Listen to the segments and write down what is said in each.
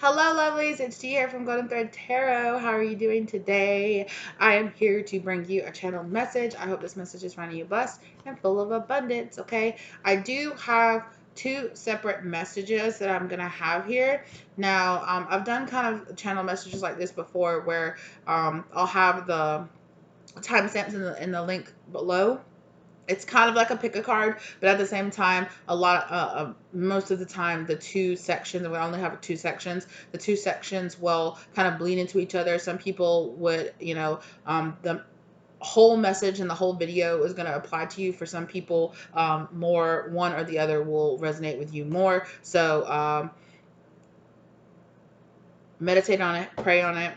Hello, lovelies. It's G here from Golden Thread Tarot. How are you doing today? I am here to bring you a channel message. I hope this message is finding you blessed and full of abundance, okay? I do have two separate messages that I'm going to have here. Now, I've done kind of channel messages like this before where I'll have the timestamps in the link below. It's kind of like a pick a card, but at the same time, most of the time, the two sections, and we only have two sections, the two sections will kind of bleed into each other. Some people would, the whole message and the whole video is going to apply to you. For some people, more one or the other will resonate with you more. So meditate on it, pray on it.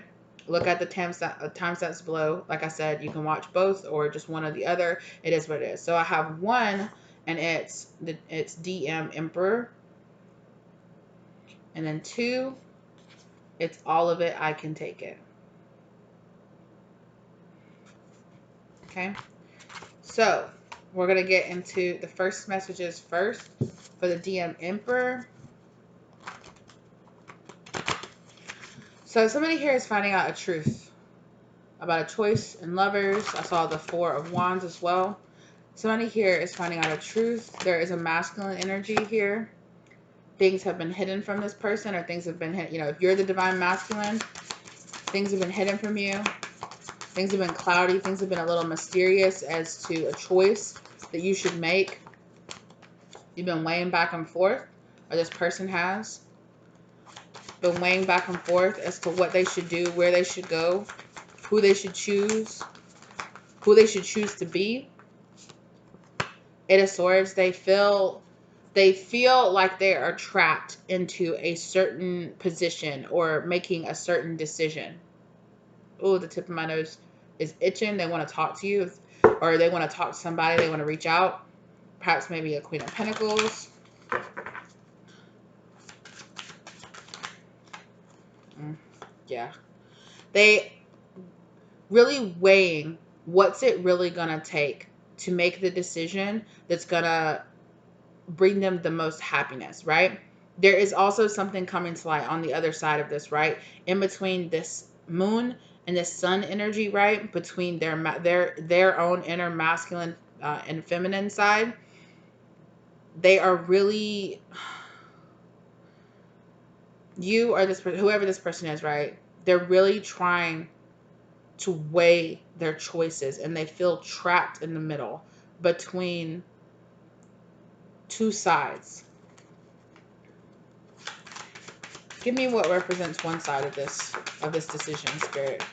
Look at the timestamps below. Like I said, you can watch both or just one or the other. It is what it is. So I have one, and it's DM Emperor. And then two, it's all of it, I can take it. Okay. So we're going to get into the first messages first for the DM Emperor. So somebody here is finding out a truth about a choice in lovers. I saw the Four of Wands as well. Somebody here is finding out a truth. There is a masculine energy here. Things have been hidden from this person, or things have been hidden. If you're the divine masculine, things have been hidden from you. Things have been cloudy. Things have been a little mysterious as to a choice that you should make. You've been weighing back and forth, or this person has been weighing back and forth as to what they should do, where they should go, who they should choose to be. Eight of Swords, they feel like they are trapped into a certain position or making a certain decision. Oh, the tip of my nose is itching. They want to talk to you, or they want to talk to somebody. They want to reach out. Perhaps maybe a Queen of Pentacles. Yeah. They really weighing what's it really going to take to make the decision that's going to bring them the most happiness, right? There is also something coming to light on the other side of this, right? In between this moon and this sun energy, right? Between their own inner masculine and feminine side, they are really, you or this whoever this person is, right? They're really trying to weigh their choices, and they feel trapped in the middle between two sides. Give me what represents one side of this decision, Spirit.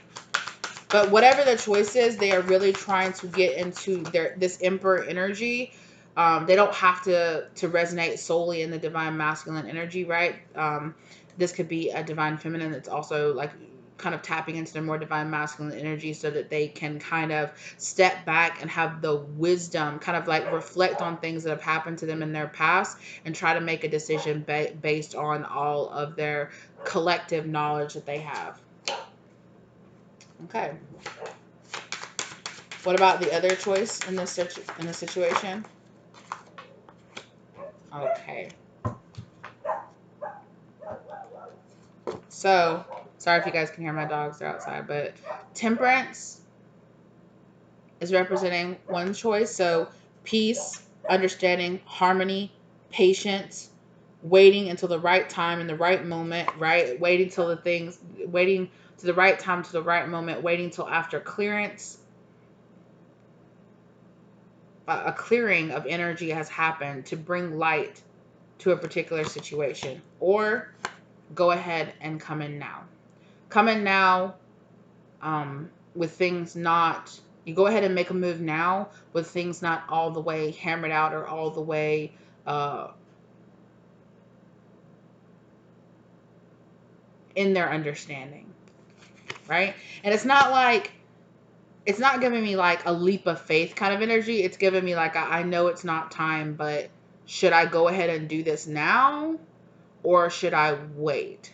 But whatever their choice is, they are really trying to get into this Emperor energy. They don't have to resonate solely in the divine masculine energy, right? This could be a divine feminine that's also like kind of tapping into their more divine masculine energy, so that they can kind of step back and have the wisdom, kind of like reflect on things that have happened to them in their past and try to make a decision based on all of their collective knowledge that they have. Okay. What about the other choice in this situation? Okay. So, sorry if you guys can hear my dogs, they're outside, but Temperance is representing one choice. So, peace, understanding, harmony, patience, waiting until the right time and the right moment, right? Waiting to the right time, to the right moment, waiting till after clearance. A clearing of energy has happened to bring light to a particular situation, or go ahead and come in now. Come in now with things not, you go ahead and make a move now with things not all the way hammered out or all the way in their understanding, right? And it's not giving me like a leap of faith kind of energy. It's giving me like, I know it's not time, but should I go ahead and do this now, or should I wait?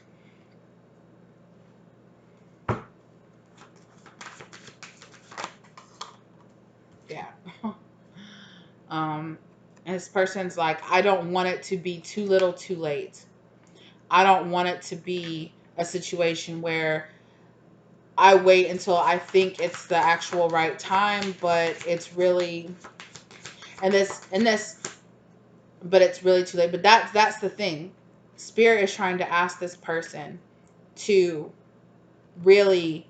Yeah. And this person's like, I don't want it to be too little too late. I don't want it to be a situation where I wait until I think it's the actual right time, but it's really, and this, but it's really too late. But that's the thing. Spirit is trying to ask this person to really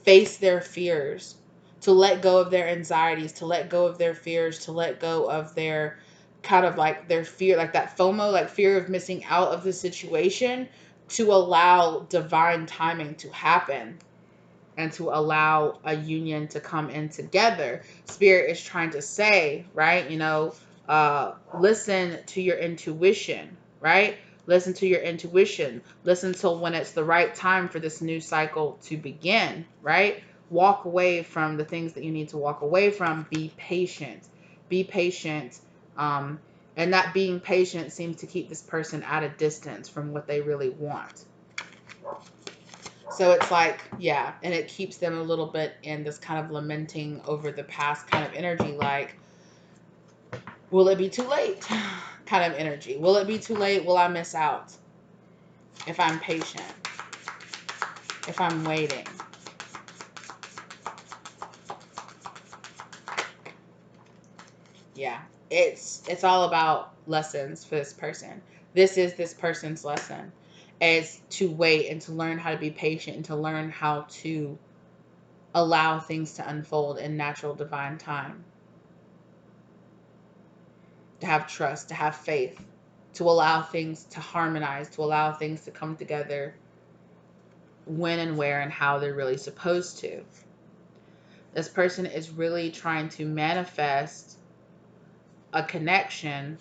face their fears, to let go of their anxieties, to let go of their fears, to let go of their kind of like their fear, like that FOMO, like fear of missing out of the situation, to allow divine timing to happen and to allow a union to come in together. Spirit is trying to say, right, listen to your intuition, right? Listen to your intuition. Listen till when it's the right time for this new cycle to begin, right? Walk away from the things that you need to walk away from. Be patient. Be patient. And that being patient seems to keep this person at a distance from what they really want. So it's like, yeah, and it keeps them a little bit in this kind of lamenting over the past kind of energy, like, will it be too late? Kind of energy. Will it be too late? Will I miss out if I'm patient? If I'm waiting? Yeah. It's all about lessons for this person. This is this person's lesson, is to wait and to learn how to be patient and to learn how to allow things to unfold in natural divine time. To have trust, to have faith, to allow things to harmonize, to allow things to come together when and where and how they're really supposed to. This person is really trying to manifest a connection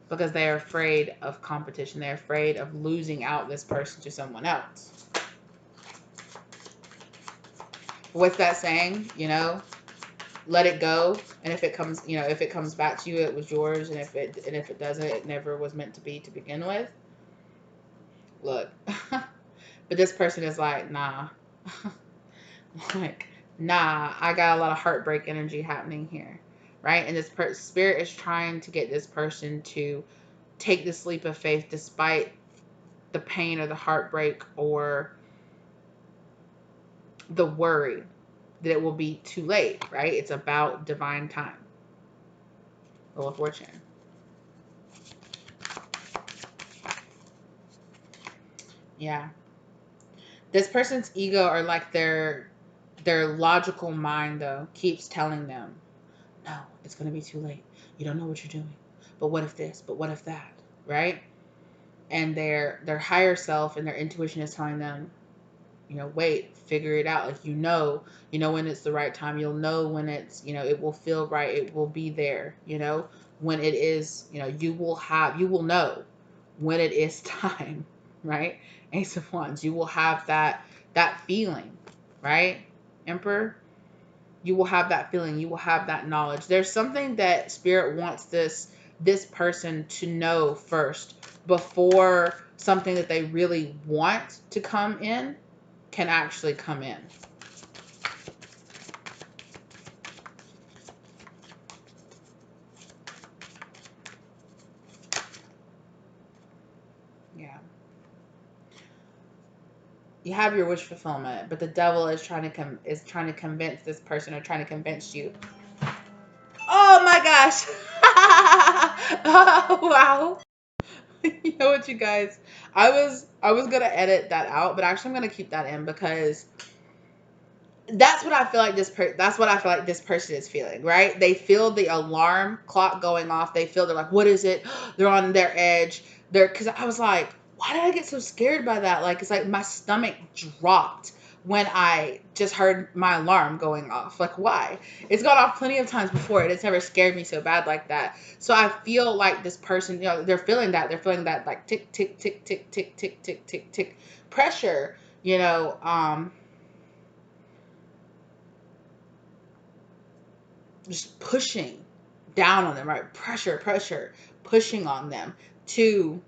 because they're afraid of competition. They're afraid of losing out this person to someone else. What's that saying? Let it go, and if it comes, if it comes back to you, it was yours, and if it doesn't, it never was meant to be to begin with. Look. But this person is like, nah. Like, nah, I got a lot of heartbreak energy happening here, right? And this spirit is trying to get this person to take this leap of faith despite the pain or the heartbreak or the worry that it will be too late, right? It's about divine time. Wheel of Fortune. Yeah. This person's ego, or like their logical mind, though, keeps telling them, no, it's going to be too late. You don't know what you're doing. But what if this? But what if that? Right? And their higher self and their intuition is telling them, wait, figure it out. Like, when it's the right time. You'll know when it's, it will feel right. It will be there, when it is, you will know when it is time, right? Ace of Wands. You will have that feeling, right? Emperor. You will have that feeling. You will have that knowledge. There's something that Spirit wants this person to know first before something that they really want to come in can actually come in. Yeah. You have your wish fulfillment, but the devil is trying to convince this person, or trying to convince you. Oh my gosh. Oh, wow. You know what, you guys? I was gonna edit that out, but actually I'm gonna keep that in because that's what I feel like this person is feeling, right? They feel the alarm clock going off. They feel, they're like, what is it? They're on their edge. Because I was like, why did I get so scared by that? Like, it's like my stomach dropped when I just heard my alarm going off. Like, why? It's gone off plenty of times before, and it's never scared me so bad like that. So I feel like this person, they're feeling that. They're feeling that, like, tick, tick, tick, tick, tick, tick, tick, tick, tick pressure, just pushing down on them, right? Pressure, pushing on them to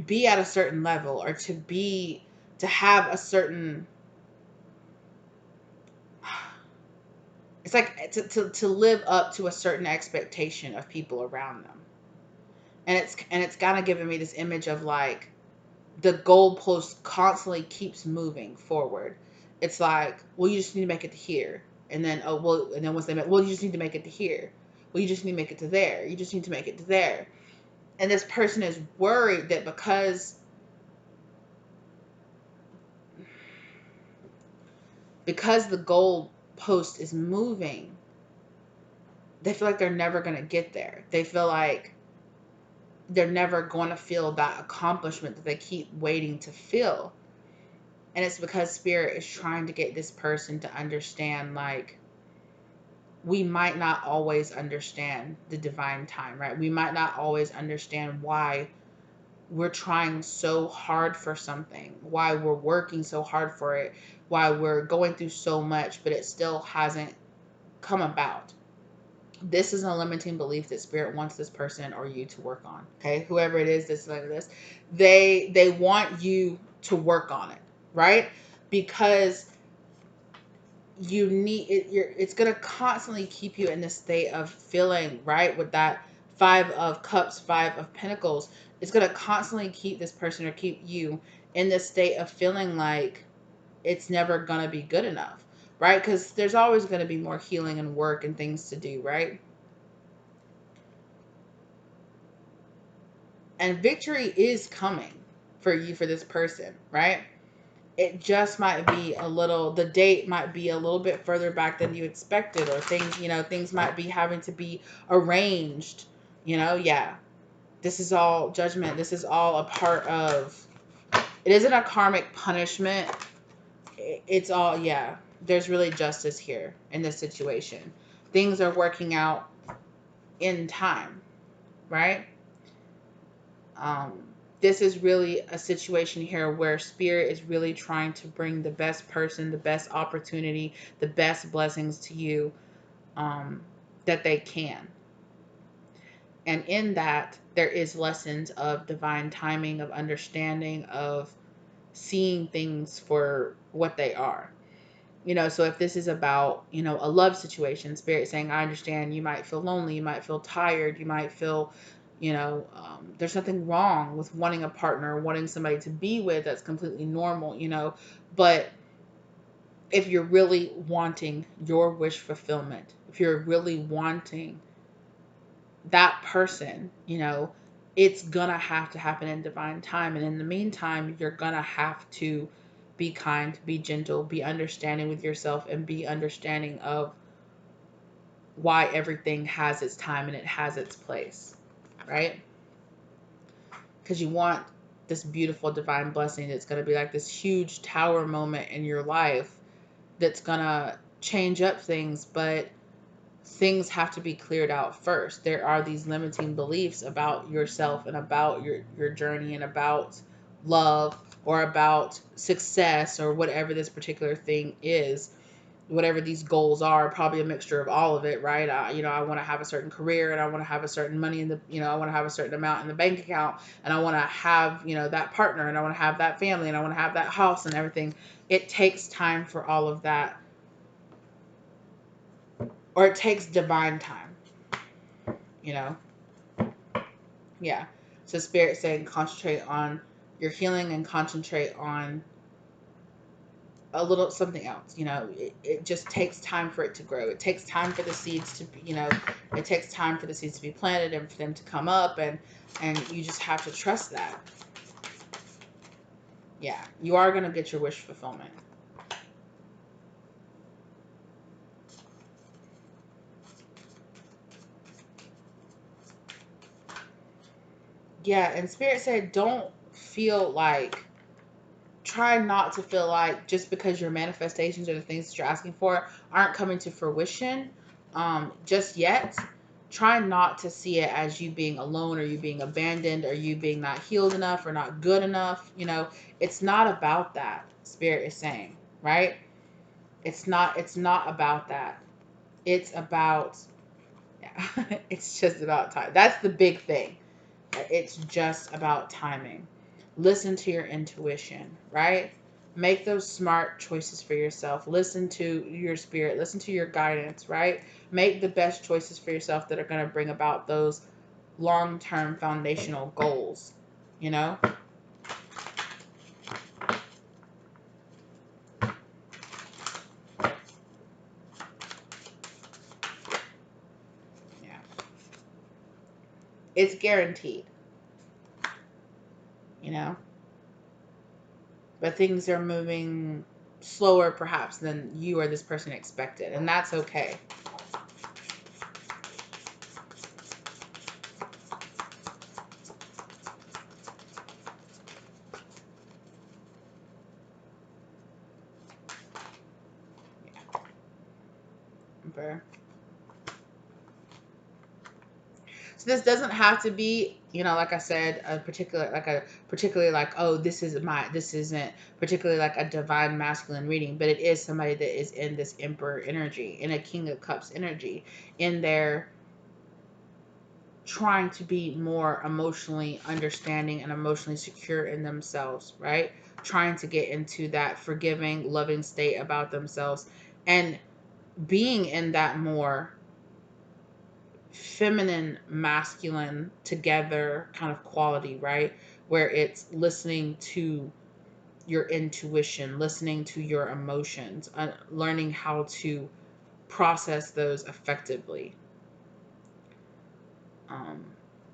be at a certain level, or to have a certain, it's like to live up to a certain expectation of people around them. And it's kind of giving me this image of like the goalpost constantly keeps moving forward. It's like, well, you just need to make it to here. And then, oh, well, and then once they make, well, you just need to make it to here. Well, you just need to make it to there. You just need to make it to there. And this person is worried that because the goal post is moving, they feel like they're never going to get there. They feel like they're never going to feel that accomplishment that they keep waiting to feel. And it's because spirit is trying to get this person to understand, like, we might not always understand the divine time, right? We might not always understand why we're trying so hard for something, why we're working so hard for it, why we're going through so much, but it still hasn't come about. This is a limiting belief that spirit wants this person or you to work on. Okay, whoever it is that's like this, they want you to work on it, right? Because you need it. It's gonna constantly keep you in this state of feeling, right, with that 5 of Cups, 5 of Pentacles. It's gonna constantly keep this person or keep you in this state of feeling like it's never gonna be good enough, right? Because there's always gonna be more healing and work and things to do, right? And victory is coming for you, for this person, right? It just might be the date might be a little bit further back than you expected, or things might be having to be arranged, yeah. This is all judgment. This is all a part of, it isn't a karmic punishment. It's all, yeah. There's really justice here in this situation. Things are working out in time, right? Um, this is really a situation here where spirit is really trying to bring the best person, the best opportunity, the best blessings to you, that they can. And in that, there is lessons of divine timing, of understanding, of seeing things for what they are. So if this is about, a love situation, spirit saying, I understand you might feel lonely, you might feel tired, you might feel, there's nothing wrong with wanting a partner, wanting somebody to be with. That's completely normal, but if you're really wanting your wish fulfillment, if you're really wanting that person, it's gonna have to happen in divine time. And in the meantime, you're gonna have to be kind, be gentle, be understanding with yourself, and be understanding of why everything has its time and it has its place, right? Because you want this beautiful divine blessing that's going to be like this huge tower moment in your life that's going to change up things, but things have to be cleared out first. There are these limiting beliefs about yourself and about your journey and about love or about success or whatever this particular thing is, whatever these goals are, probably a mixture of all of it, right? I want to have a certain career, and I want to have a certain money in the, I want to have a certain amount in the bank account, and I want to have, that partner, and I want to have that family, and I want to have that house and everything. It takes time for all of that, or it takes divine time, you know? Yeah. So spirit saying concentrate on your healing and concentrate on a little something else. It just takes time for it to grow. It takes time for the seeds to be, it takes time for the seeds to be planted and for them to come up, and you just have to trust that. Yeah, you are going to get your wish fulfillment. Yeah, and spirit said don't feel like, try not to feel like just because your manifestations or the things that you're asking for aren't coming to fruition just yet, try not to see it as you being alone or you being abandoned or you being not healed enough or not good enough. It's not about that, spirit is saying, right? It's not about that. It's about, yeah, it's just about time. That's the big thing. It's just about timing. Listen to your intuition, right? Make those smart choices for yourself. Listen to your spirit. Listen to your guidance, right? Make the best choices for yourself that are going to bring about those long-term foundational goals, you know? Yeah. It's guaranteed, you know? But things are moving slower perhaps than you or this person expected, and that's okay. Yeah. Okay. So this doesn't have to be, you know, like I said, particularly like, oh, this isn't particularly like a divine masculine reading, but it is somebody that is in this Emperor energy, in a King of Cups energy, in their trying to be more emotionally understanding and emotionally secure in themselves, right? Trying to get into that forgiving, loving state about themselves, and being in that more feminine, masculine together kind of quality, right? Where it's listening to your intuition, listening to your emotions, learning how to process those effectively. Um,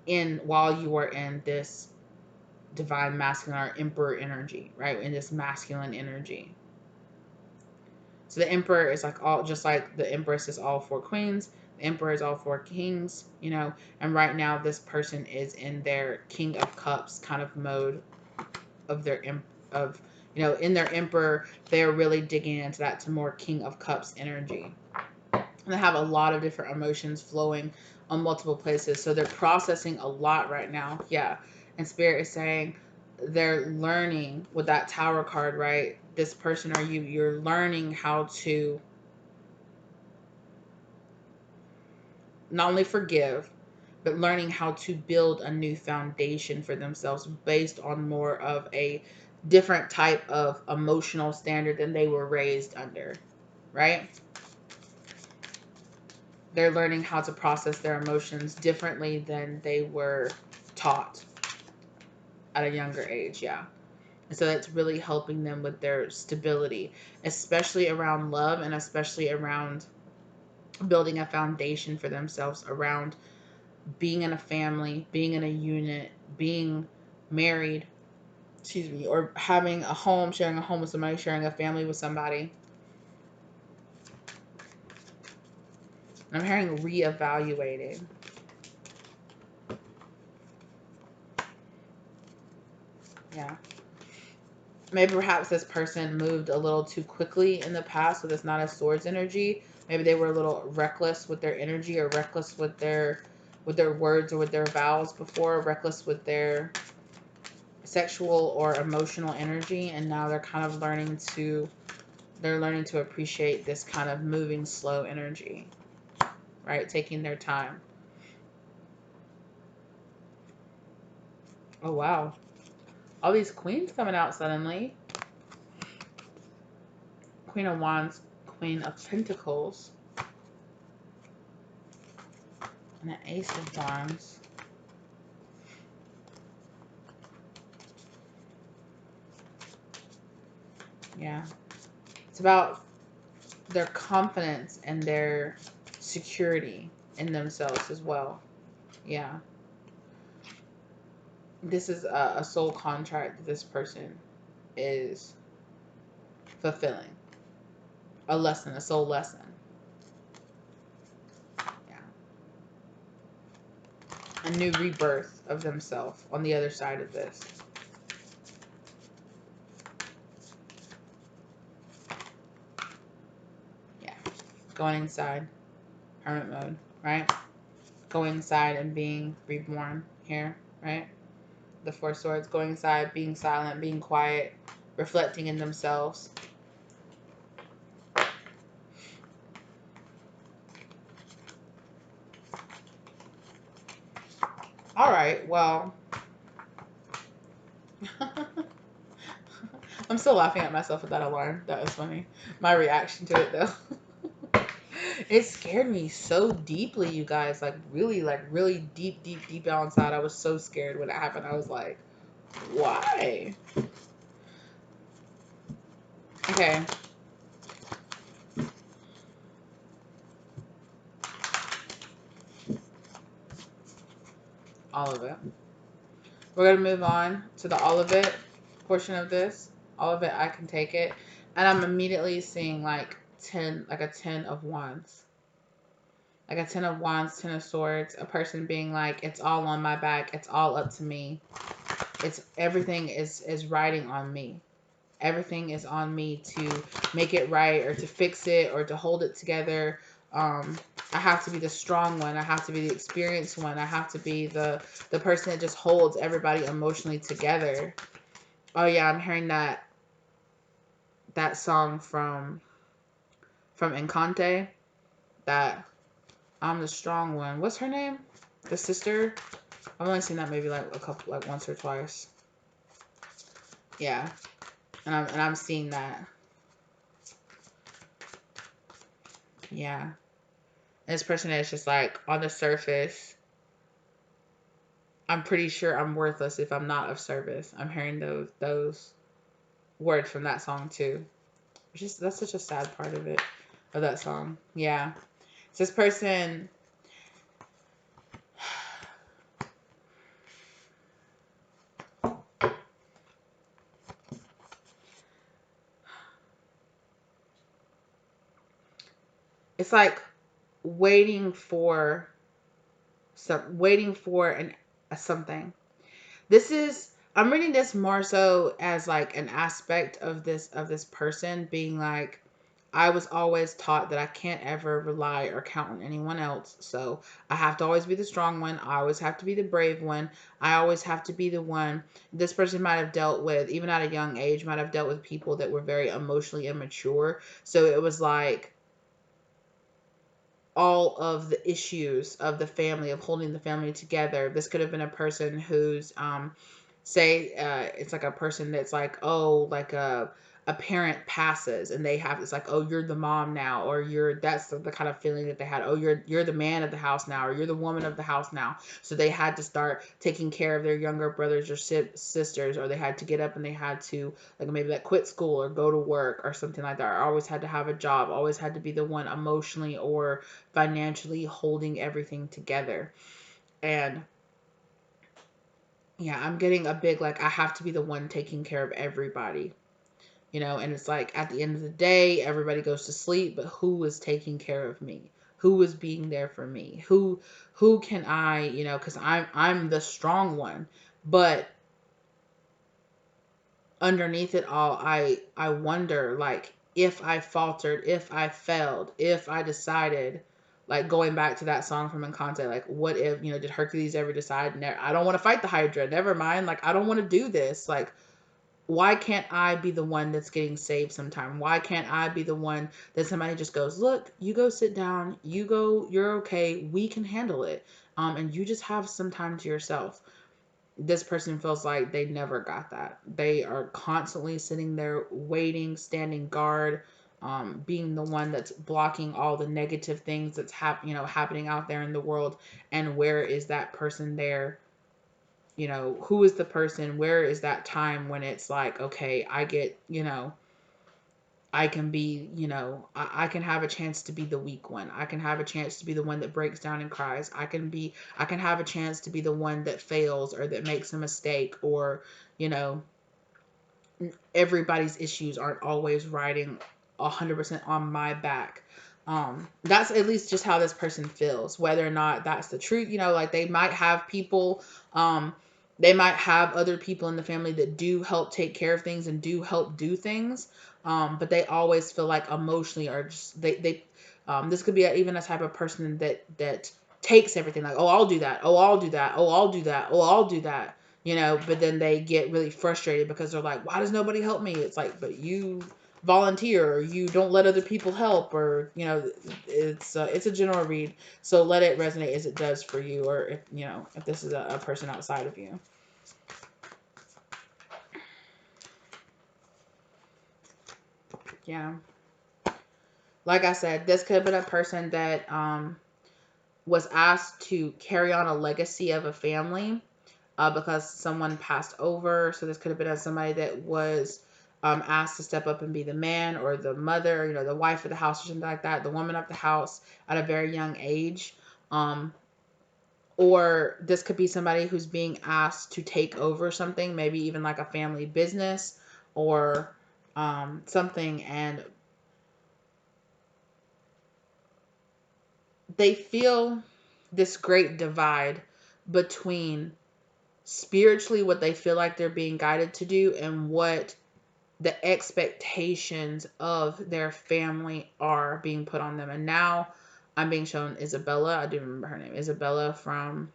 in while you are in this divine masculine or emperor energy, right? In this masculine energy. So the emperor is like all, just like the empress is all four queens, the emperor is all four kings, you know, and right now this person is in their King of Cups kind of mode of their, of, you know, in their emperor, they're really digging into that to more King of Cups energy. And they have a lot of different emotions flowing on multiple places. So they're processing a lot right now. Yeah. And Spirit is saying they're learning with that Tower card, right? This person or you're learning how to not only forgive, but learning how to build a new foundation for themselves based on more of a different type of emotional standard than they were raised under, right? They're learning how to process their emotions differently than they were taught at a younger age, yeah. And so that's really helping them with their stability, especially around love and especially around building a foundation for themselves around being in a family, being in a unit, being married, excuse me, or having a home, sharing a home with somebody, sharing a family with somebody. And I'm hearing reevaluating. Yeah. Maybe perhaps this person moved a little too quickly in the past, so that's not a swords energy. Maybe they were a little reckless with their energy or reckless with their words or with their vows before, reckless with their sexual or emotional energy, and now they're learning to appreciate this kind of moving slow energy, right? Taking their time. Oh wow. All these queens coming out suddenly. Queen of Wands, Queen of Pentacles, and an Ace of Wands. Yeah. It's about their confidence and their security in themselves as well. Yeah. This is a soul contract that this person is fulfilling. A lesson, a soul lesson. Yeah. A new rebirth of themselves on the other side of this. Yeah. Going inside. Hermit mode, right? Going inside and being reborn here, right? The Four Swords, going inside, being silent, being quiet, reflecting in themselves. All right, well, I'm still laughing at myself with that alarm. That was funny. My reaction to it, though. It scared me so deeply, you guys. Like really deep, deep, deep down inside. I was so scared when it happened. I was like, why? Okay, all of it. We're gonna move on to the all of it portion of this. All of it, I can take it. And I'm immediately seeing like 10, like a 10 of wands. Like a 10 of wands, 10 of swords, a person being like, it's all on my back, it's all up to me. It's everything is riding on me. Everything is on me to make it right or to fix it or to hold it together. I have to be the strong one. I have to be the experienced one. I have to be the person that just holds everybody emotionally together. Oh yeah, I'm hearing that song from Encante. That I'm the strong one. What's her name? The sister. I've only seen that maybe like a couple, like once or twice. Yeah, and I'm seeing that. Yeah, and this person is just like on the surface. I'm pretty sure I'm worthless if I'm not of service. I'm hearing those words from that song too. Which is that's such a sad part of it, of that song. Yeah, so this person. It's like waiting for waiting for an a something. This is I'm reading this more so as like an aspect of this person being like, I was always taught that I can't ever rely or count on anyone else. So I have to always be the strong one. I always have to be the brave one. I always have to be the one. This person might have dealt with, even at a young age, might have dealt with people that were very emotionally immature. So it was like all of the issues of the family, of holding the family together. This could have been a person who's say it's like a person that's like, oh, like a parent passes and they have, it's like, oh, you're the mom now, or you're, that's the kind of feeling that they had, oh, you're the man of the house now, or you're the woman of the house now. So they had to start taking care of their younger brothers or sisters, or they had to get up and they had to like maybe like quit school or go to work or something like that, or always had to have a job, always had to be the one emotionally or financially holding everything together. And yeah, I'm getting a big like, I have to be the one taking care of everybody, you know. And it's like at the end of the day, everybody goes to sleep, but who is taking care of me? Who is being there for me? Who can I, you know, because I'm the strong one. But underneath it all, I wonder like, if I faltered, if I failed, if I decided, like going back to that song from Encanto, like what if, you know, did Hercules ever decide, I don't want to fight the Hydra, never mind, like I don't want to do this, like why can't I be the one that's getting saved sometime? Why can't I be the one that somebody just goes, look, you go sit down, you go, you're okay, we can handle it, and you just have some time to yourself. This person feels like they never got that. They are constantly sitting there waiting, standing guard, being the one that's blocking all the negative things that's happening out there in the world. And where is that person there? You know, who is the person? Where is that time when it's like, okay, I get, you know, I can be, you know, I can have a chance to be the weak one. I can have a chance to be the one that breaks down and cries. I can have a chance to be the one that fails or that makes a mistake, or, you know, everybody's issues aren't always riding 100% on my back. That's at least just how this person feels. Whether or not that's the truth, you know, like they might have people, they might have other people in the family that do help take care of things and do help do things. But they always feel like emotionally, or just this could be even a type of person that takes everything, like, oh, I'll do that, oh, I'll do that, oh, I'll do that, oh, I'll do that, you know. But then they get really frustrated because they're like, why does nobody help me? It's like, but you volunteer, or you don't let other people help, or, you know, it's a general read, so let it resonate as it does for you, or if, you know, if this is a person outside of you. Yeah. Like I said, this could have been a person that was asked to carry on a legacy of a family because someone passed over. So this could have been somebody that was asked to step up and be the man or the mother, the wife of the house or something like that, the woman of the house at a very young age. Or this could be somebody who's being asked to take over something, maybe even like a family business or something, and they feel this great divide between spiritually what they feel like they're being guided to do and what the expectations of their family are being put on them. And now I'm being shown Isabella. I do remember her name, Isabella from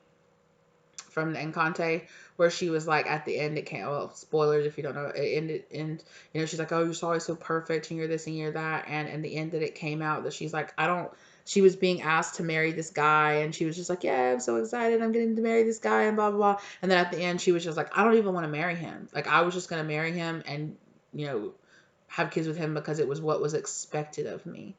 the Encante, where she was like at the end, it came, well, spoilers if you don't know, it ended in, she's like, oh, you're always so perfect and you're this and you're that. And in the end that it came out that she's like, she was being asked to marry this guy and she was just like, yeah, I'm so excited, I'm getting to marry this guy and blah, blah, blah. And then at the end she was just like, I don't even want to marry him. Like, I was just going to marry him and, have kids with him because it was what was expected of me.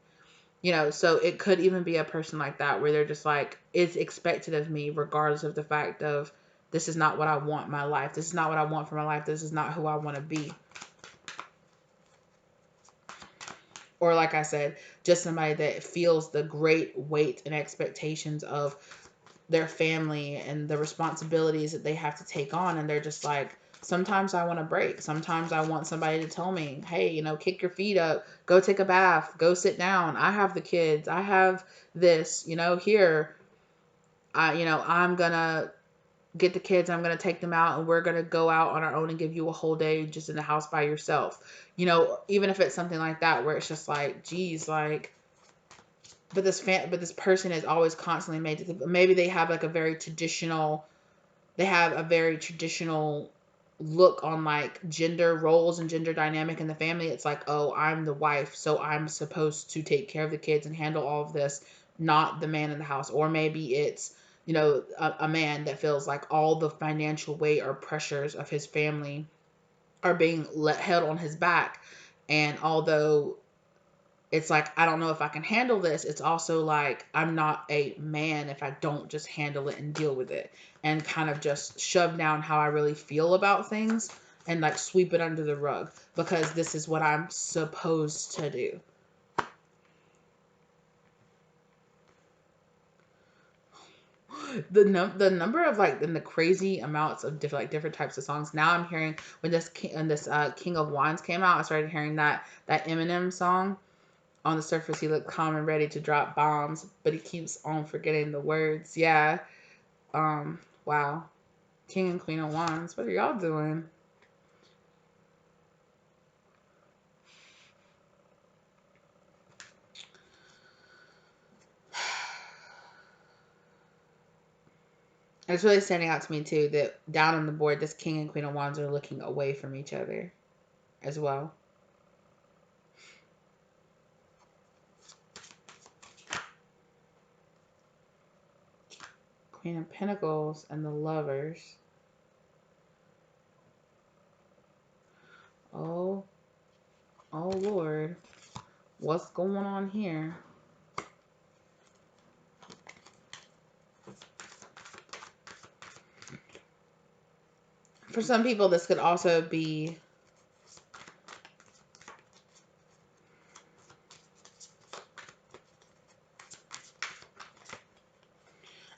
So it could even be a person like that where they're just like, it's expected of me regardless of the fact of this is not what I want in my life. This is not what I want for my life. This is not who I want to be. Or like I said, just somebody that feels the great weight and expectations of their family and the responsibilities that they have to take on. And they're just like, sometimes I want a break. Sometimes I want somebody to tell me, hey, kick your feet up, go take a bath, go sit down. I have the kids. I have this, here, I'm going to get the kids. I'm going to take them out and we're going to go out on our own and give you a whole day just in the house by yourself. Even if it's something like that, where it's just like, geez, like, but this person is always constantly made to think, maybe they have like a very traditional look on like gender roles and gender dynamic in the family. It's like, oh, I'm the wife, so I'm supposed to take care of the kids and handle all of this, not the man in the house. Or maybe it's, a man that feels like all the financial weight or pressures of his family are being held on his back. And although it's like, I don't know if I can handle this, it's also like, I'm not a man if I don't just handle it and deal with it and kind of just shove down how I really feel about things and like sweep it under the rug because this is what I'm supposed to do. The number of like, and the crazy amounts of different types of songs. Now I'm hearing when this King of Wands came out, I started hearing that Eminem song. On the surface, he looked calm and ready to drop bombs, but he keeps on forgetting the words. Yeah. Wow. King and Queen of Wands. What are y'all doing? And it's really standing out to me, too, that down on the board, this King and Queen of Wands are looking away from each other as well. Queen of Pentacles and the Lovers. Oh Lord. What's going on here? For some people, this could also be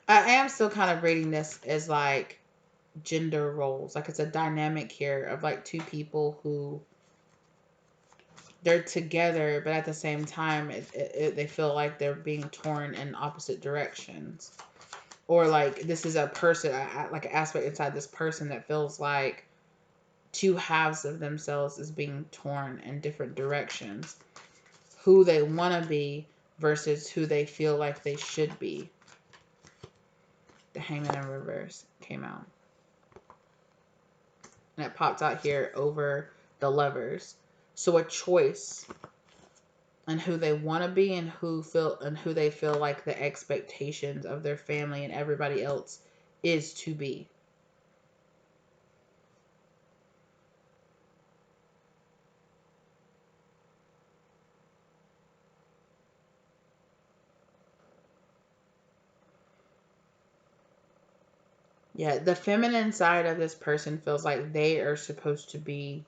I am still kind of reading this as like gender roles. Like, it's a dynamic here of like two people who they're together, but at the same time, they feel like they're being torn in opposite directions. Or like this is a person, like an aspect inside this person that feels like two halves of themselves is being torn in different directions. Who they want to be versus who they feel like they should be. The Hangman in reverse came out. And it popped out here over the Lovers. So a choice and who they want to be and who they feel like the expectations of their family and everybody else is to be. Yeah, the feminine side of this person feels like they are supposed to be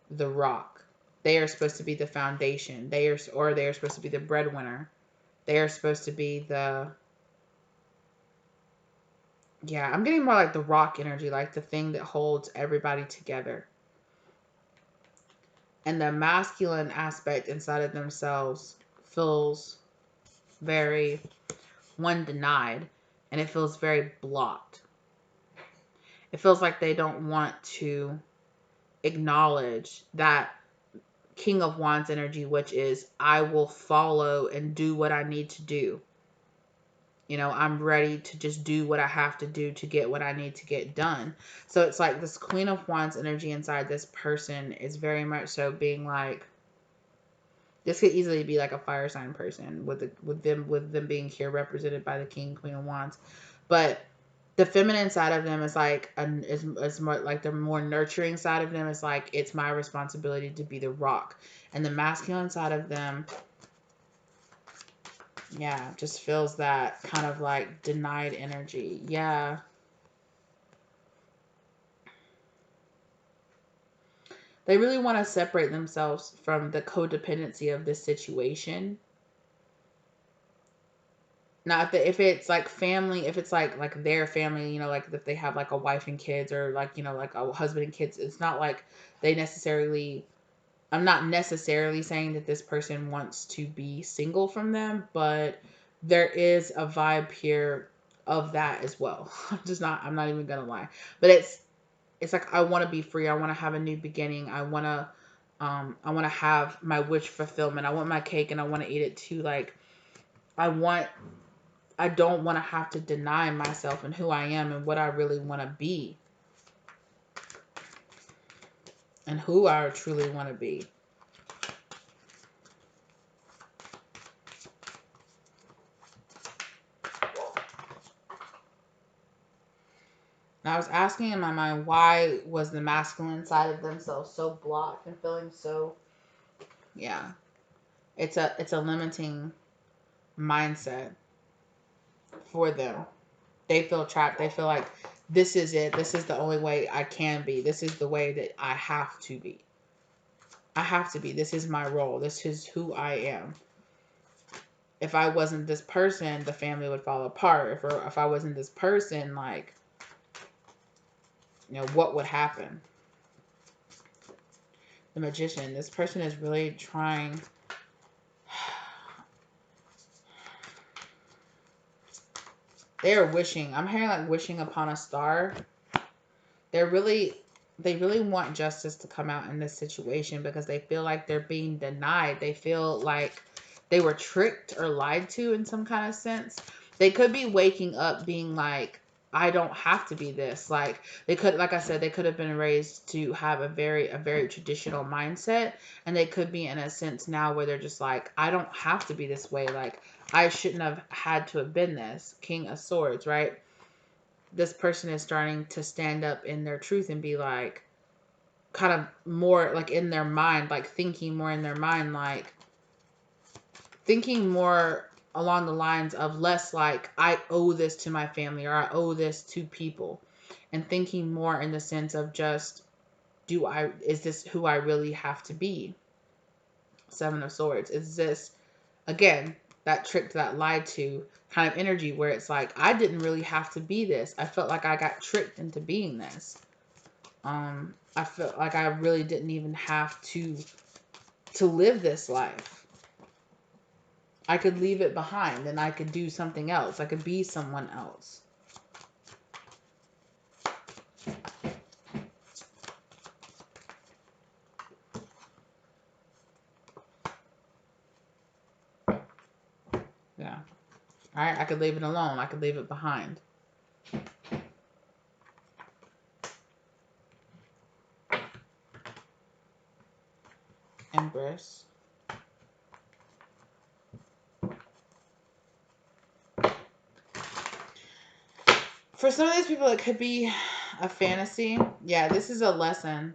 the rock. They are supposed to be the foundation. They are supposed to be the breadwinner. They are supposed to be the, yeah, I'm getting more like the rock energy, like the thing that holds everybody together. And the masculine aspect inside of themselves feels very one denied, and it feels very blocked. It feels like they don't want to acknowledge that King of Wands energy, which is I will follow and do what I need to do. You know, I'm ready to just do what I have to do to get what I need to get done. So it's like this Queen of Wands energy inside this person is very much so being like, this could easily be like a fire sign person with them being here represented by the King, Queen of Wands. But the feminine side of them is like is more like the more nurturing side of them is like it's my responsibility to be the rock. And the masculine side of them, yeah, just feels that kind of like denied energy. Yeah. They really want to separate themselves from the codependency of this situation. Now, if it's like family, if it's like their family, you know, like if they have like a wife and kids or like, you know, like a husband and kids, it's not like they necessarily, I'm not necessarily saying that this person wants to be single from them, but there is a vibe here of that as well. I'm not even gonna lie, but it's like I want to be free. I want to have a new beginning. I want to have my wish fulfillment. I want my cake and I want to eat it too. Like I want, I don't want to have to deny myself and who I am and what I really want to be and who I truly want to be. And I was asking in my mind, why was the masculine side of themselves so blocked and feeling so, yeah, it's a limiting mindset for them. They feel trapped. They feel like this is it. This is the only way I can be. This is the way that I have to be. I have to be. This is my role. This is who I am. If I wasn't this person, the family would fall apart. If I wasn't this person, like, you know, what would happen? The Magician. This person is really trying. They are wishing. I'm hearing like wishing upon a star. They're really, they really want justice to come out in this situation because they feel like they're being denied. They feel like they were tricked or lied to in some kind of sense. They could be waking up being like, I don't have to be this. Like they could, like I said, they could have been raised to have a very traditional mindset, and they could be in a sense now where they're just like, I don't have to be this way. Like I shouldn't have had to have been this. King of Swords, right? This person is starting to stand up in their truth and be like, kind of more like in their mind, like thinking more in their mind, like thinking more along the lines of less like I owe this to my family or I owe this to people, and thinking more in the sense of just, is this who I really have to be? Seven of Swords. Is this, again, that tricked, that lied to kind of energy where it's like, I didn't really have to be this. I felt like I got tricked into being this. I felt like I really didn't even have to live this life. I could leave it behind and I could do something else. I could be someone else. Yeah. All right. I could leave it alone. I could leave it behind. Empress. For some of these people, it could be a fantasy. Yeah, this is a lesson.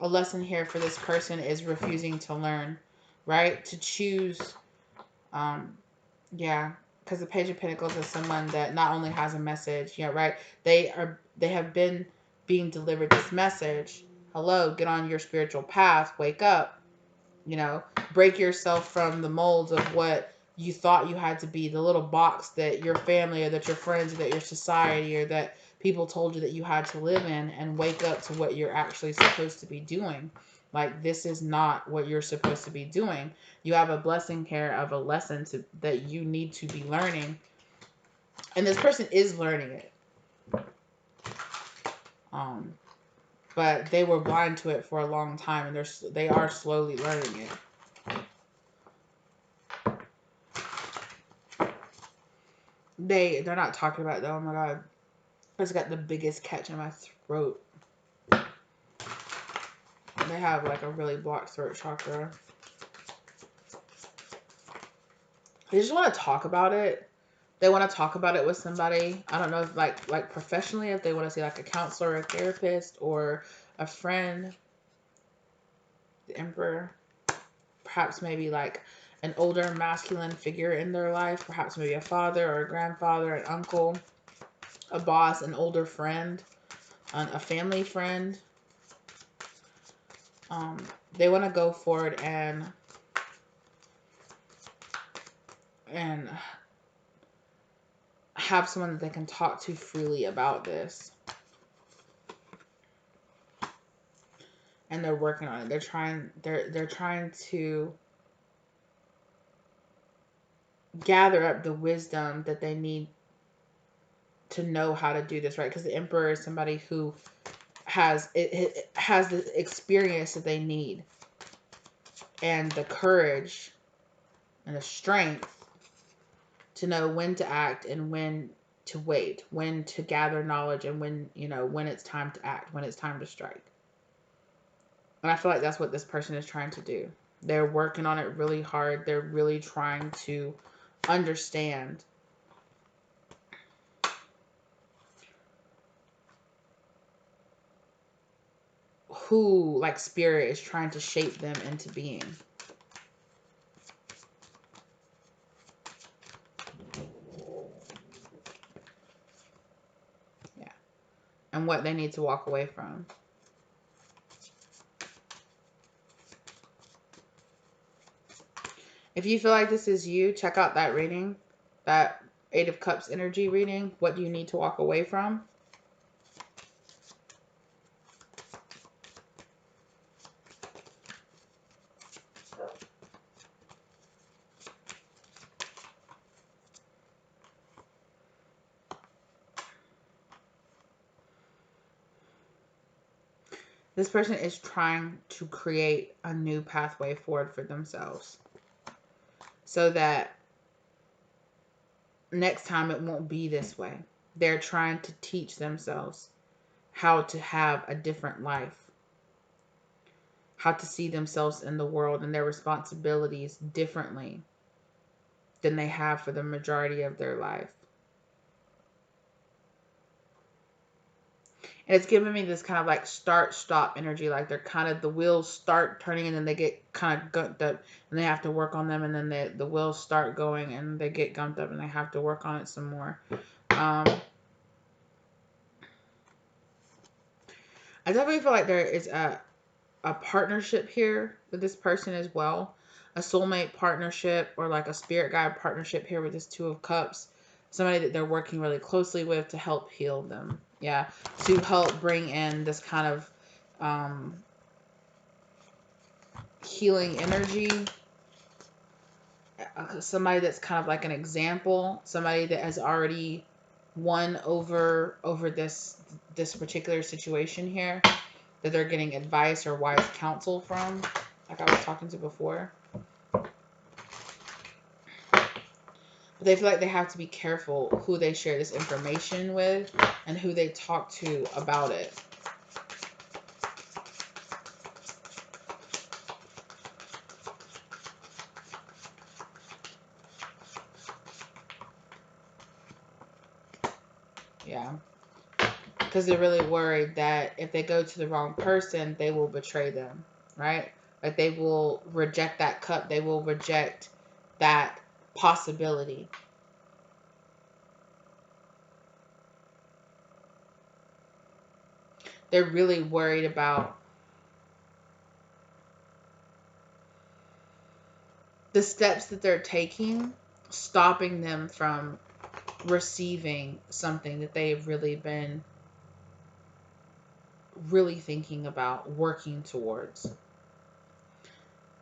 A lesson here for this person is refusing to learn, right? To choose, yeah, because the Page of Pentacles is someone that not only has a message, yeah, right? They have been being delivered this message. Hello, get on your spiritual path, wake up, you know, break yourself from the molds of what you thought you had to be, the little box that your family or that your friends or that your society or that people told you that you had to live in, and wake up to what you're actually supposed to be doing. Like, this is not what you're supposed to be doing. You have a blessing here of a lesson that you need to be learning. And this person is learning it. But they were blind to it for a long time, and they are slowly learning it. They're not talking about it though. Oh my god. I just got the biggest catch in my throat. They have like a really blocked throat chakra. They just want to talk about it. They want to talk about it with somebody. I don't know if like professionally, if they want to see like a counselor, a therapist, or a friend. The Emperor. Perhaps maybe like an older masculine figure in their life. Perhaps maybe a father or a grandfather, an uncle, a boss, an older friend, a family friend. They want to go forward and have someone that they can talk to freely about this. And they're working on it. They're trying to gather up the wisdom that they need to know how to do this, right? Because the Emperor is somebody who has the experience that they need, and the courage and the strength to know when to act and when to wait, when to gather knowledge, and when it's time to act, when it's time to strike. And I feel like that's what this person is trying to do. They're working on it really hard. They're really trying to understand who, like, spirit is trying to shape them into being. Yeah. And what they need to walk away from. If you feel like this is you, check out that reading, that Eight of Cups energy reading. What do you need to walk away from? This person is trying to create a new pathway forward for themselves, so that next time it won't be this way. They're trying to teach themselves how to have a different life, how to see themselves in the world and their responsibilities differently than they have for the majority of their life. And it's giving me this kind of like start-stop energy. Like they're kind of, the wheels start turning and then they get kind of gumped up and they have to work on them. And then the wheels start going and they get gumped up and they have to work on it some more. I definitely feel like there is a partnership here with this person as well. A soulmate partnership, or like a spirit guide partnership here with this Two of Cups. Somebody that they're working really closely with to help heal them. Yeah, to help bring in this kind of healing energy. Somebody that's kind of like an example. Somebody that has already won over this particular situation here, that they're getting advice or wise counsel from, like I was talking to before. But they feel like they have to be careful who they share this information with and who they talk to about it. Yeah. Because they're really worried that if they go to the wrong person, they will betray them, right? Like they will reject that cup. They will reject that possibility. They're really worried about the steps that they're taking, stopping them from receiving something that they've really been really thinking about working towards.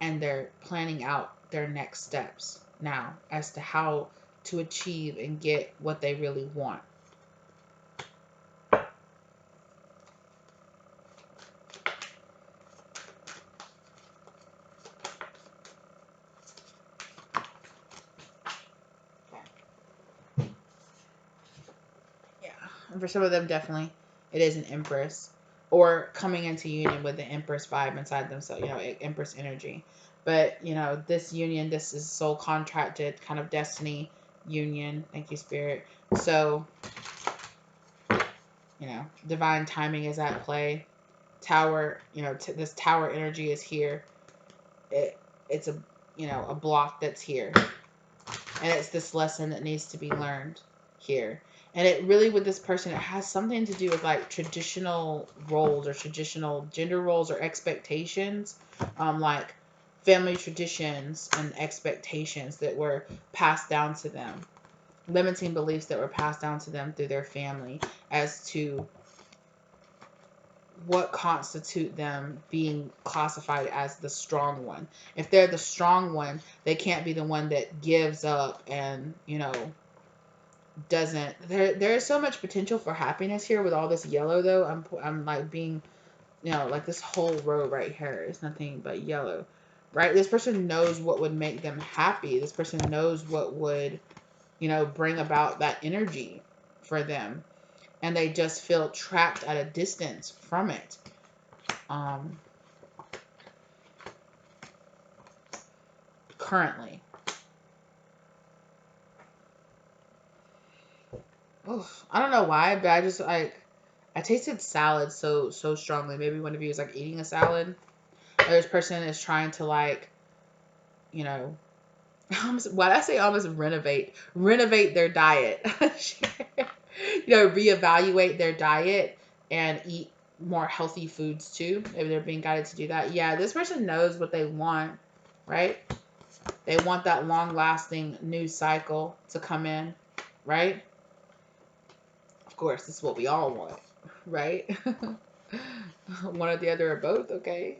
And they're planning out their next steps now as to how to achieve and get what they really want. Yeah. And for some of them, definitely, it is an Empress. Or coming into union with the Empress vibe inside themselves, Empress energy. But, this union, this is soul contracted kind of destiny union. Thank you, Spirit. So, divine timing is at play. Tower, this tower energy is here. It's a block that's here. And it's this lesson that needs to be learned here. And it really, with this person, it has something to do with like traditional roles or traditional gender roles or expectations, like family traditions and expectations that were passed down to them, limiting beliefs that were passed down to them through their family as to what constitute them being classified as the strong one. If they're the strong one, they can't be the one that gives up and, doesn't. There is so much potential for happiness here with all this yellow, though. I'm like being, like this whole row right here is nothing but yellow, right? This person knows what would make them happy. This person knows what would, bring about that energy for them. And they just feel trapped at a distance from it. Currently. Oof, I don't know why, but I tasted salad so strongly. Maybe one of you is like eating a salad. Or this person is trying to like, why did I say almost renovate their diet? Reevaluate their diet and eat more healthy foods too. Maybe they're being guided to do that. Yeah, this person knows what they want, right? They want that long-lasting news cycle to come in, right? Of course, this is what we all want, right? One or the other or both, okay?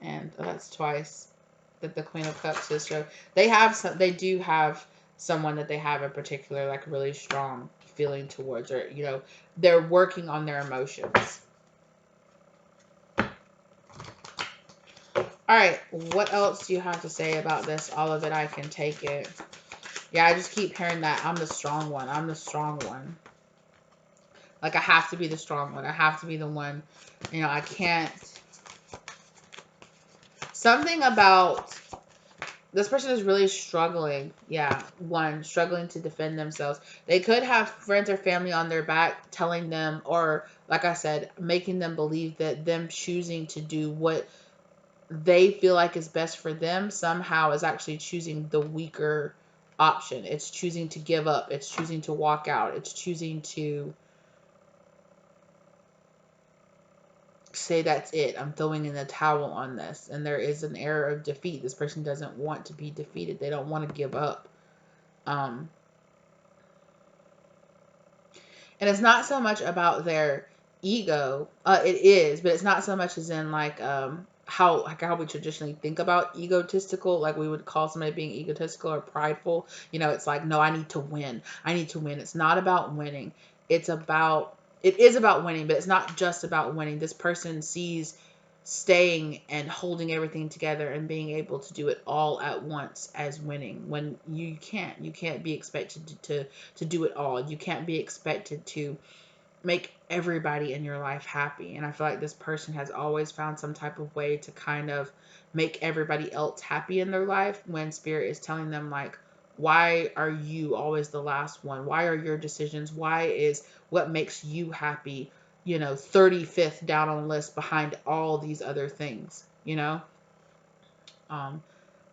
And that's twice that the Queen of Cups is shown. They do have someone that they have a particular, like, really strong feeling towards, or, they're working on their emotions. All right, what else do you have to say about this? All of it, I can take it. Yeah, I just keep hearing that I'm the strong one. I'm the strong one. Like, I have to be the strong one. I have to be the one. I can't. Something about this person is really struggling. Yeah, struggling to defend themselves. They could have friends or family on their back telling them, or like I said, making them believe that them choosing to do what they feel like is best for them somehow is actually choosing the weaker option. It's choosing to give up. It's choosing to walk out. It's choosing to say that's it. I'm throwing in the towel on this. And there is an air of defeat. This person doesn't want to be defeated. They don't want to give up. And it's not so much about their ego. It is, but it's not so much as in like how we traditionally think about egotistical, like we would call somebody being egotistical or prideful. It's like, no, I need to win. I need to win. It's not about winning. It is about winning, but it's not just about winning. This person sees staying and holding everything together and being able to do it all at once as winning, when you can't be expected to do it all. You can't be expected to make everybody in your life happy. And I feel like this person has always found some type of way to kind of make everybody else happy in their life, when spirit is telling them, like, why are you always the last one? Why are your decisions? Why is what makes you happy, 35th down on the list behind all these other things,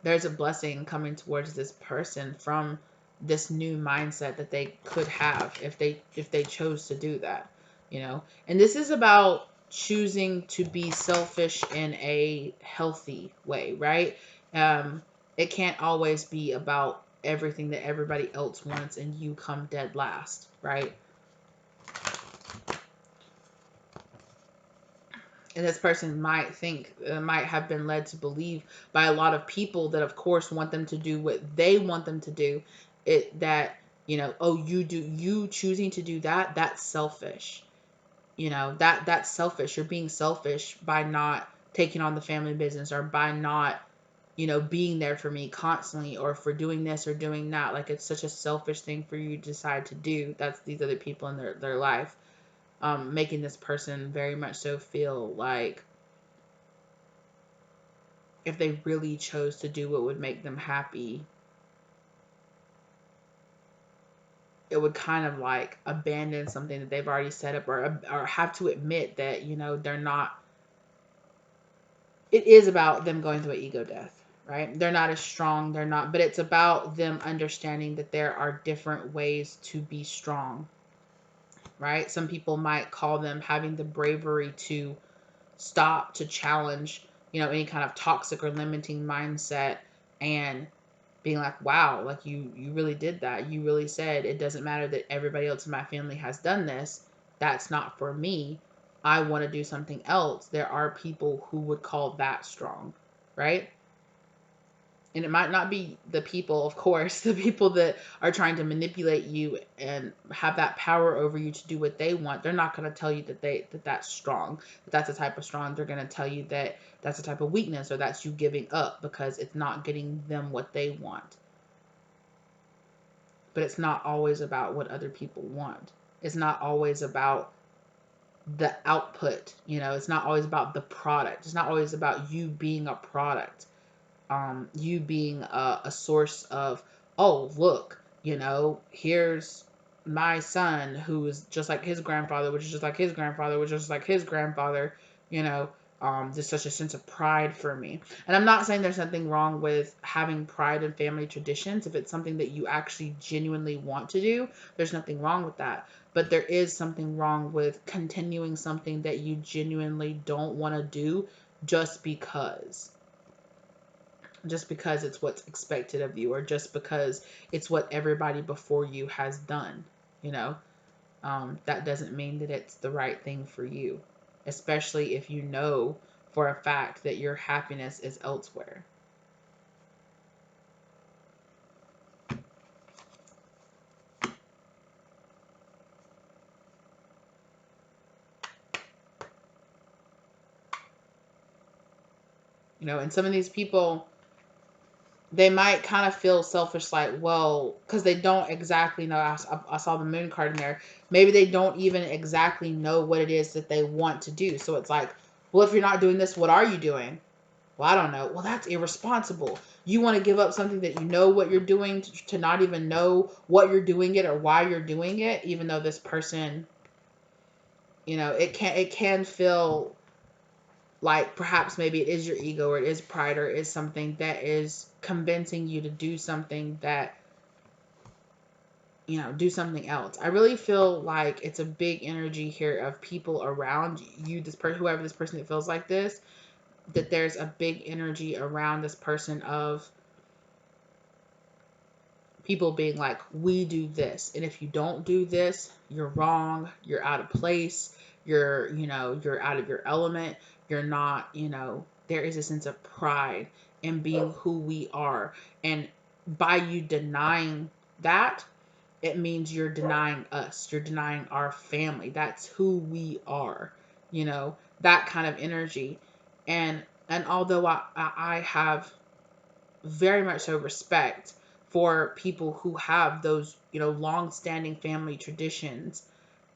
there's a blessing coming towards this person from this new mindset that they could have if they chose to do that. you know. And this is about choosing to be selfish in a healthy way, right? Um, it can't always be about everything that everybody else wants and you come dead last, right? And this person might think, might have been led to believe by a lot of people that, of course, want them to do what they want them to do. It that oh, you choosing to do that, that's selfish. That's selfish. You're being selfish by not taking on the family business, or by not being there for me constantly, or for doing this or doing that. Like, it's such a selfish thing for you to decide to do. That's these other people in their life, making this person very much so feel like if they really chose to do what would make them happy, it would kind of like abandon something that they've already set up, or have to admit that they're not. It is about them going through an ego death, right? They're not as strong, they're not, but it's about them understanding that there are different ways to be strong, right? Some people might call them having the bravery to stop, to challenge, any kind of toxic or limiting mindset, and being like, wow, like you really did that. You really said, it doesn't matter that everybody else in my family has done this. That's not for me. I want to do something else. There are people who would call that strong, right? And it might not be the people, of course, the people that are trying to manipulate you and have that power over you to do what they want. They're not going to tell you that's strong. That's a type of strong. They're going to tell you that that's a type of weakness, or that's you giving up because it's not getting them what they want. But it's not always about what other people want. It's not always about the output. It's not always about the product. It's not always about you being a product. You being a source of, oh, look, here's my son who is just like his grandfather, which is just like his grandfather, which is just like his grandfather, just such a sense of pride for me. And I'm not saying there's nothing wrong with having pride in family traditions. If it's something that you actually genuinely want to do, there's nothing wrong with that. But there is something wrong with continuing something that you genuinely don't want to do just because it's what's expected of you, or just because it's what everybody before you has done. That doesn't mean that it's the right thing for you, especially if you know for a fact that your happiness is elsewhere. And some of these people, they might kind of feel selfish, like, well, because they don't exactly know. I saw the moon card in there. Maybe they don't even exactly know what it is that they want to do. So it's like, well, if you're not doing this, what are you doing? Well, I don't know. Well, that's irresponsible. You want to give up something that you know what you're doing to not even know what you're doing it or why you're doing it, even though this person, it can feel like perhaps maybe it is your ego, or it is pride, or it is something that is convincing you to do something that, do something else. I really feel like it's a big energy here of people around you, this person, whoever this person that feels like this, that there's a big energy around this person of people being like, we do this, and if you don't do this, you're wrong, you're out of place, you're out of your element, you're not, there is a sense of pride in being who we are. And by you denying that, it means you're denying us, you're denying our family. That's who we are, that kind of energy. And although I have very much so respect for people who have those, long-standing family traditions,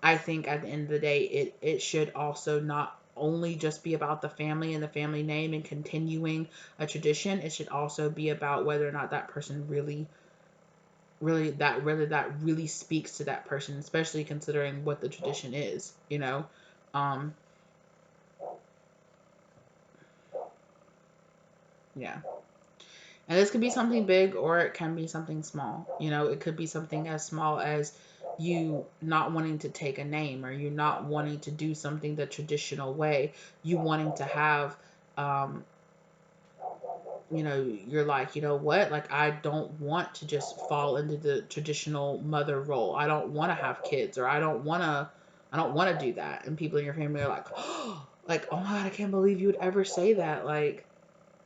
I think at the end of the day, it should also not only just be about the family and the family name and continuing a tradition. It should also be about whether or not that person really speaks to that person, especially considering what the tradition is. Um, yeah. And this could be something big, or it can be something small. It could be something as small as you not wanting to take a name, or you not wanting to do something the traditional way, you wanting to have, um, you're like, you know what? Like, I don't want to just fall into the traditional mother role. I don't want to have kids, or I don't want to do that. And people in your family are like, oh, like, oh my God, I can't believe you would ever say that. Like,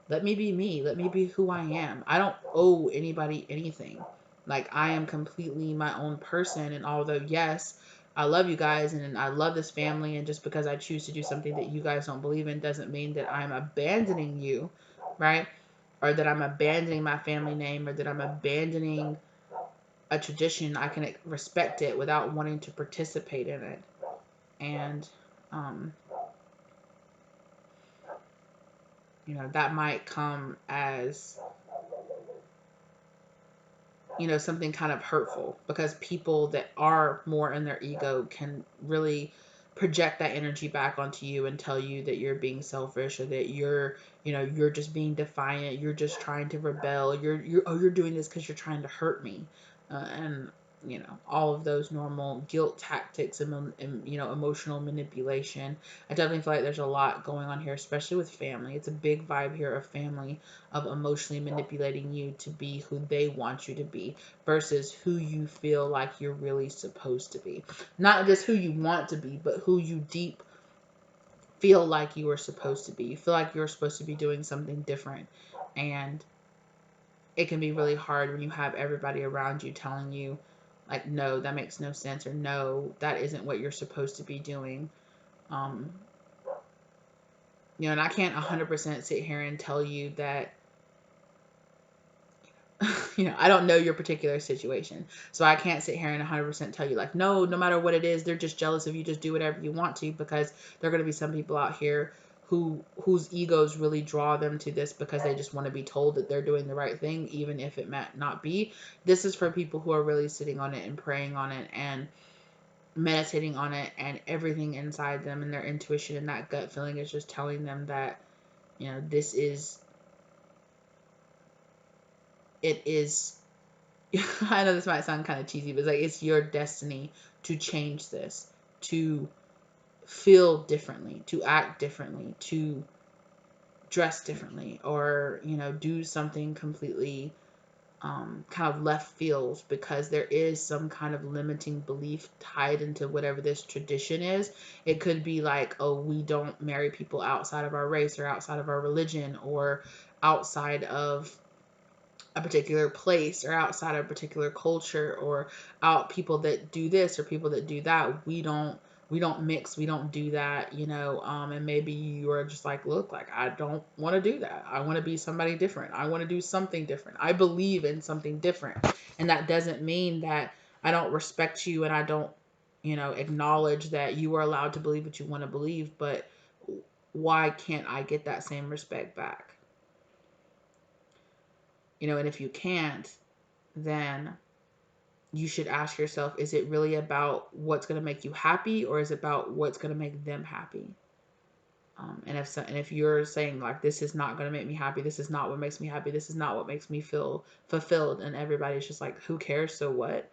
let me be me. Let me be who I am. I don't owe anybody anything. Like, I am completely my own person. And although, yes, I love you guys and I love this family, and just because I choose to do something that you guys don't believe in doesn't mean that I'm abandoning you, right? Or that I'm abandoning my family name, or that I'm abandoning a tradition. I can respect it without wanting to participate in it. And, um, that might come as, something kind of hurtful, because people that are more in their ego can really project that energy back onto you and tell you that you're being selfish, or that you're just being defiant, you're just trying to rebel, you're doing this because you're trying to hurt me, and all of those normal guilt tactics and emotional manipulation. I definitely feel like there's a lot going on here, especially with family. It's a big vibe here of family, of emotionally manipulating you to be who they want you to be versus who you feel like you're really supposed to be. Not just who you want to be, but who you deep feel like you are supposed to be. You feel like you're supposed to be doing something different. And it can be really hard when you have everybody around you telling you, like, no, that makes no sense, or no, that isn't what you're supposed to be doing. Um, and I can't 100% sit here and tell you that, I don't know your particular situation. So I can't sit here and 100% tell you, like, no matter what it is, they're just jealous of you. Just do whatever you want to, because there are going to be some people out here whose egos really draw them to this, because they just want to be told that they're doing the right thing, even if it might not be. This is for people who are really sitting on it and praying on it and meditating on it, and everything inside them and their intuition and that gut feeling is just telling them that, this is, it is, I know this might sound kind of cheesy, but it's like, it's your destiny to change this, to feel differently, to act differently, to dress differently, or, do something completely kind of left fields, because there is some kind of limiting belief tied into whatever this tradition is. It could be like, oh, we don't marry people outside of our race, or outside of our religion, or outside of a particular place, or outside of a particular culture, or out people that do this or people that do that. We don't mix, we don't do that, and maybe you are just like, look, like, I don't want to do that. I want to be somebody different. I want to do something different. I believe in something different. And that doesn't mean that I don't respect you, and I don't, acknowledge that you are allowed to believe what you want to believe, but why can't I get that same respect back? And if you can't, then you should ask yourself, is it really about what's going to make you happy, or is it about what's going to make them happy? And if you're saying, like, this is not going to make me happy, this is not what makes me happy, this is not what makes me feel fulfilled, and everybody's just like, who cares, so what?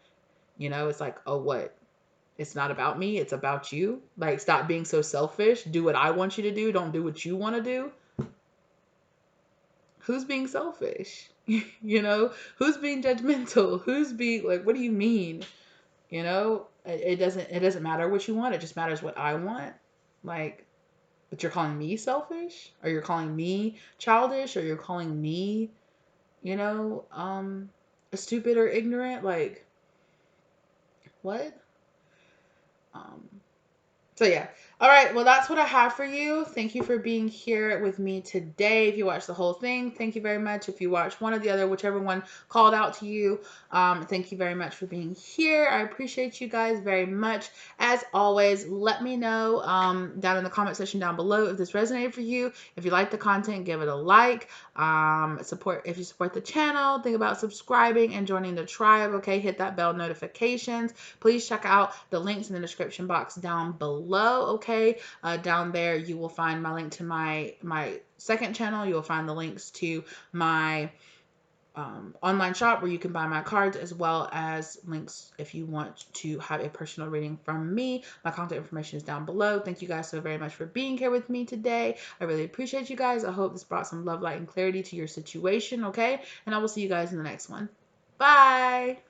It's like, oh, what? It's not about me, it's about you. Like, stop being so selfish. Do what I want you to do. Don't do what you want to do. Who's being selfish? Who's being judgmental? Who's being like, what do you mean? It doesn't matter what you want. It just matters what I want. Like, but you're calling me selfish, or you're calling me childish, or you're calling me, stupid or ignorant. Like, what? Um, So yeah. All right. Well, that's what I have for you. Thank you for being here with me today. If you watched the whole thing, thank you very much. If you watched one or the other, whichever one called out to you, thank you very much for being here. I appreciate you guys very much. As always, let me know down in the comment section down below if this resonated for you. If you like the content, give it a like. If you support the channel, think about subscribing and joining the tribe. Okay, hit that bell notifications. Please check out the links in the description box down below. Okay, down there you will find my link to my second channel. You will find the links to my online shop where you can buy my cards, as well as links if you want to have a personal reading from me. My contact information is down below. Thank you guys so very much for being here with me today. I really appreciate you guys. I hope this brought some love, light, and clarity to your situation, okay? And I will see you guys in the next one. Bye!